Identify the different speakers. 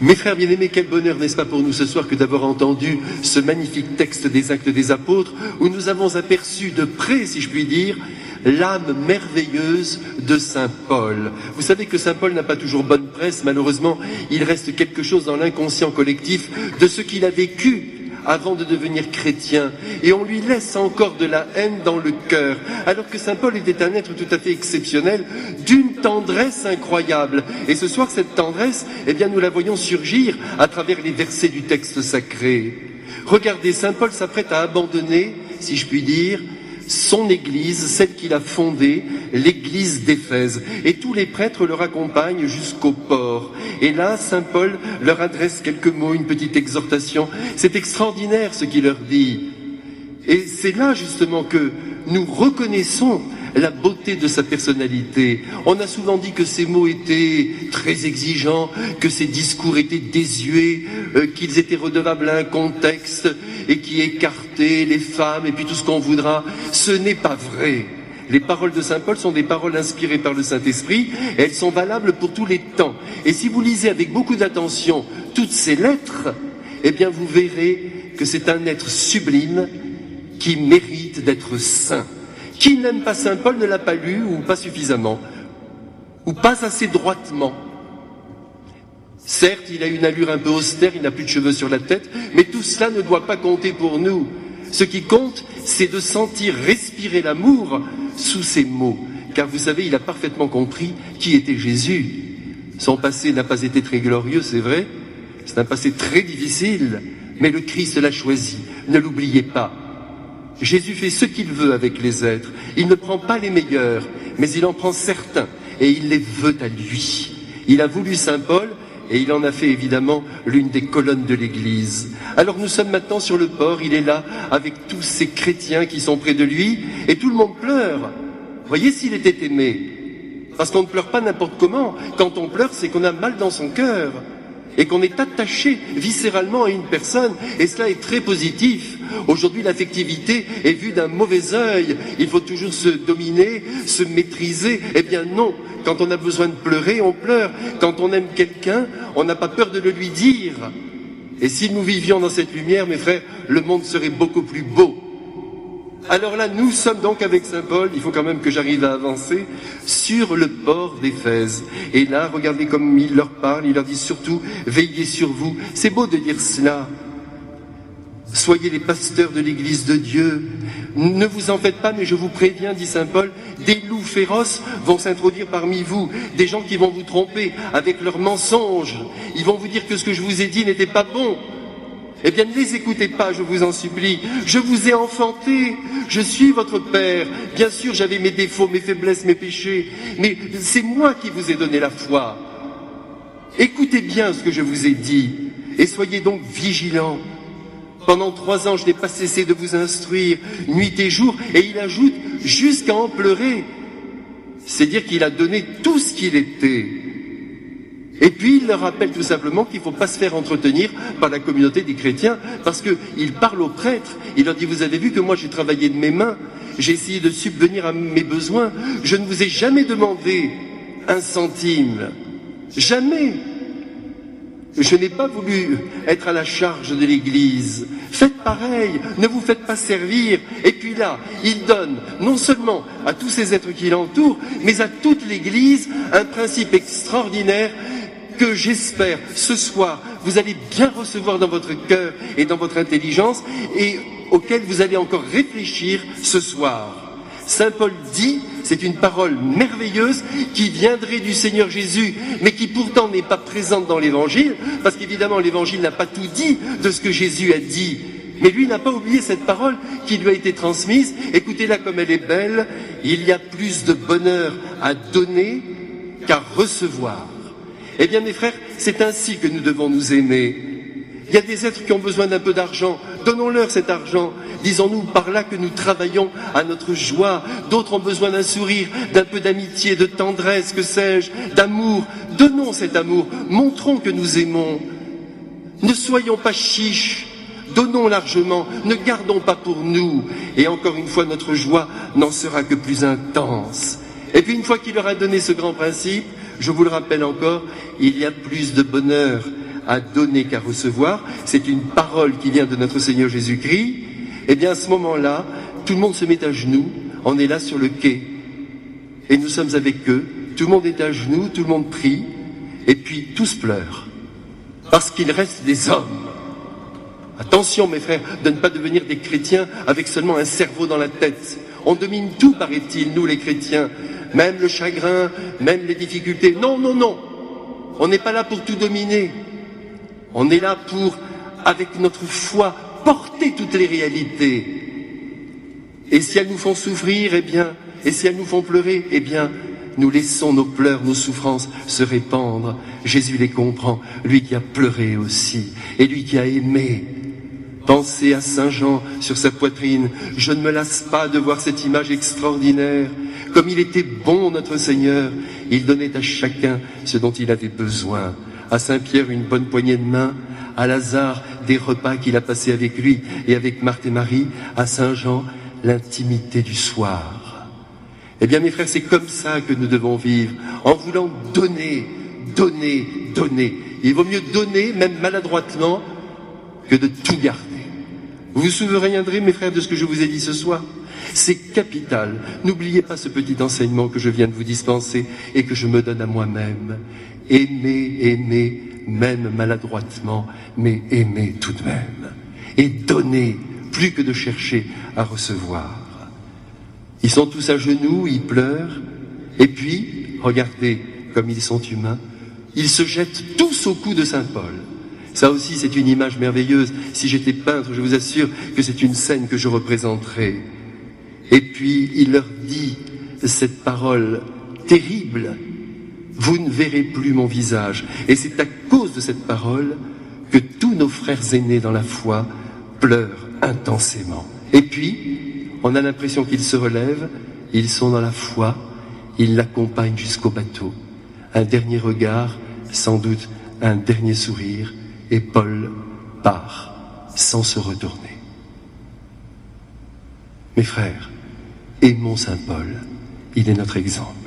Speaker 1: Mes frères bien-aimés, quel bonheur, n'est-ce pas, pour nous ce soir que d'avoir entendu ce magnifique texte des Actes des Apôtres, où nous avons aperçu de près, si je puis dire, l'âme merveilleuse de Saint Paul. Vous savez que Saint Paul n'a pas toujours bonne presse, malheureusement, il reste quelque chose dans l'inconscient collectif de ce qu'il a vécu avant de devenir chrétien, et on lui laisse encore de la haine dans le cœur, alors que Saint Paul était un être tout à fait exceptionnel, d'une tendresse incroyable. Et ce soir, cette tendresse, eh bien, nous la voyons surgir à travers les versets du texte sacré. Regardez, Saint Paul s'apprête à abandonner, si je puis dire, son église, celle qu'il a fondée, l'église d'Éphèse. Et tous les prêtres le raccompagnent jusqu'au port. Et là, Saint Paul leur adresse quelques mots, une petite exhortation. C'est extraordinaire ce qu'il leur dit. Et c'est là justement que nous reconnaissons la beauté de sa personnalité. On a souvent dit que ses mots étaient très exigeants, que ses discours étaient désuets, qu'ils étaient redevables à un contexte et qui écartait les femmes et puis tout ce qu'on voudra. Ce n'est pas vrai. Les paroles de Saint Paul sont des paroles inspirées par le Saint-Esprit et elles sont valables pour tous les temps. Et si vous lisez avec beaucoup d'attention toutes ces lettres, eh bien vous verrez que c'est un être sublime qui mérite d'être saint. Qui n'aime pas Saint Paul ne l'a pas lu, ou pas suffisamment, ou pas assez droitement. Certes, il a une allure un peu austère, il n'a plus de cheveux sur la tête, mais tout cela ne doit pas compter pour nous. Ce qui compte, c'est de sentir respirer l'amour sous ses mots. Car vous savez, il a parfaitement compris qui était Jésus. Son passé n'a pas été très glorieux, c'est vrai, c'est un passé très difficile, mais le Christ l'a choisi, ne l'oubliez pas. Jésus fait ce qu'il veut avec les êtres. Il ne prend pas les meilleurs, mais il en prend certains, et il les veut à lui. Il a voulu Saint Paul, et il en a fait évidemment l'une des colonnes de l'Église. Alors nous sommes maintenant sur le port, il est là, avec tous ces chrétiens qui sont près de lui, et tout le monde pleure. Voyez s'il était aimé. Parce qu'on ne pleure pas n'importe comment. Quand on pleure, c'est qu'on a mal dans son cœur. Et qu'on est attaché viscéralement à une personne, et cela est très positif. Aujourd'hui, l'affectivité est vue d'un mauvais œil. Il faut toujours se dominer, se maîtriser. Eh bien non, quand on a besoin de pleurer, on pleure. Quand on aime quelqu'un, on n'a pas peur de le lui dire. Et si nous vivions dans cette lumière, mes frères, le monde serait beaucoup plus beau. Alors là, nous sommes donc avec Saint Paul, il faut quand même que j'arrive à avancer, sur le port d'Éphèse. Et là, regardez comme il leur parle, il leur dit surtout, veillez sur vous. C'est beau de dire cela. Soyez les pasteurs de l'Église de Dieu. Ne vous en faites pas, mais je vous préviens, dit Saint Paul, des loups féroces vont s'introduire parmi vous, des gens qui vont vous tromper avec leurs mensonges. Ils vont vous dire que ce que je vous ai dit n'était pas bon. Eh bien, ne les écoutez pas, je vous en supplie. Je vous ai enfanté, je suis votre père. Bien sûr, j'avais mes défauts, mes faiblesses, mes péchés, mais c'est moi qui vous ai donné la foi. Écoutez bien ce que je vous ai dit, et soyez donc vigilants. Pendant 3 ans, je n'ai pas cessé de vous instruire, nuit et jour, et il ajoute, jusqu'à en pleurer. C'est dire qu'il a donné tout ce qu'il était. Et puis il leur rappelle tout simplement qu'il ne faut pas se faire entretenir par la communauté des chrétiens, parce qu'il parle aux prêtres, il leur dit, vous avez vu que moi j'ai travaillé de mes mains, j'ai essayé de subvenir à mes besoins, je ne vous ai jamais demandé un centime, jamais. Je n'ai pas voulu être à la charge de l'Église. Faites pareil, ne vous faites pas servir. Et puis là, il donne non seulement à tous ces êtres qui l'entourent, mais à toute l'Église un principe extraordinaire que j'espère ce soir vous allez bien recevoir dans votre cœur et dans votre intelligence et auquel vous allez encore réfléchir ce soir. Saint Paul dit, c'est une parole merveilleuse qui viendrait du Seigneur Jésus, mais qui pourtant n'est pas présente dans l'Évangile, parce qu'évidemment l'Évangile n'a pas tout dit de ce que Jésus a dit. Mais lui n'a pas oublié cette parole qui lui a été transmise. Écoutez-la comme elle est belle. Il y a plus de bonheur à donner qu'à recevoir. Eh bien mes frères, c'est ainsi que nous devons nous aimer. Il y a des êtres qui ont besoin d'un peu d'argent, donnons-leur cet argent. Disons-nous par là que nous travaillons à notre joie. D'autres ont besoin d'un sourire, d'un peu d'amitié, de tendresse, que sais-je, d'amour. Donnons cet amour, montrons que nous aimons. Ne soyons pas chiches, donnons largement, ne gardons pas pour nous. Et encore une fois, notre joie n'en sera que plus intense. Et puis une fois qu'il leur a donné ce grand principe, je vous le rappelle encore, il y a plus de bonheur à donner qu'à recevoir, c'est une parole qui vient de notre Seigneur Jésus-Christ, eh bien à ce moment-là, tout le monde se met à genoux, on est là sur le quai, et nous sommes avec eux, tout le monde est à genoux, tout le monde prie, et puis tous pleurent, parce qu'il reste des hommes. Attention mes frères, de ne pas devenir des chrétiens avec seulement un cerveau dans la tête. On domine tout, paraît-il, nous les chrétiens, même le chagrin, même les difficultés. Non, non, non, on n'est pas là pour tout dominer. On est là pour, avec notre foi, porter toutes les réalités. Et si elles nous font souffrir, eh bien, et si elles nous font pleurer, eh bien, nous laissons nos pleurs, nos souffrances se répandre. Jésus les comprend, lui qui a pleuré aussi, et lui qui a aimé. Pensez à Saint Jean sur sa poitrine. Je ne me lasse pas de voir cette image extraordinaire. Comme il était bon, notre Seigneur, il donnait à chacun ce dont il avait besoin. À Saint Pierre, une bonne poignée de main. À Lazare, des repas qu'il a passés avec lui et avec Marthe et Marie. À Saint Jean, l'intimité du soir. Eh bien, mes frères, c'est comme ça que nous devons vivre, en voulant donner, donner, donner. Il vaut mieux donner, même maladroitement, que de tout garder. Vous vous souviendrez, mes frères, de ce que je vous ai dit ce soir? C'est capital. N'oubliez pas ce petit enseignement que je viens de vous dispenser et que je me donne à moi-même. Aimer, aimer, même maladroitement, mais aimer tout de même. Et donner, plus que de chercher à recevoir. Ils sont tous à genoux, ils pleurent, et puis, regardez comme ils sont humains, ils se jettent tous au cou de Saint Paul. Ça aussi, c'est une image merveilleuse. Si j'étais peintre, je vous assure que c'est une scène que je représenterais. Et puis, il leur dit cette parole terrible. Vous ne verrez plus mon visage. Et c'est à cause de cette parole que tous nos frères aînés dans la foi pleurent intensément. Et puis, on a l'impression qu'ils se relèvent, ils sont dans la foi, ils l'accompagnent jusqu'au bateau. Un dernier regard, sans doute un dernier sourire, et Paul part sans se retourner. Mes frères, aimons Saint Paul, il est notre exemple.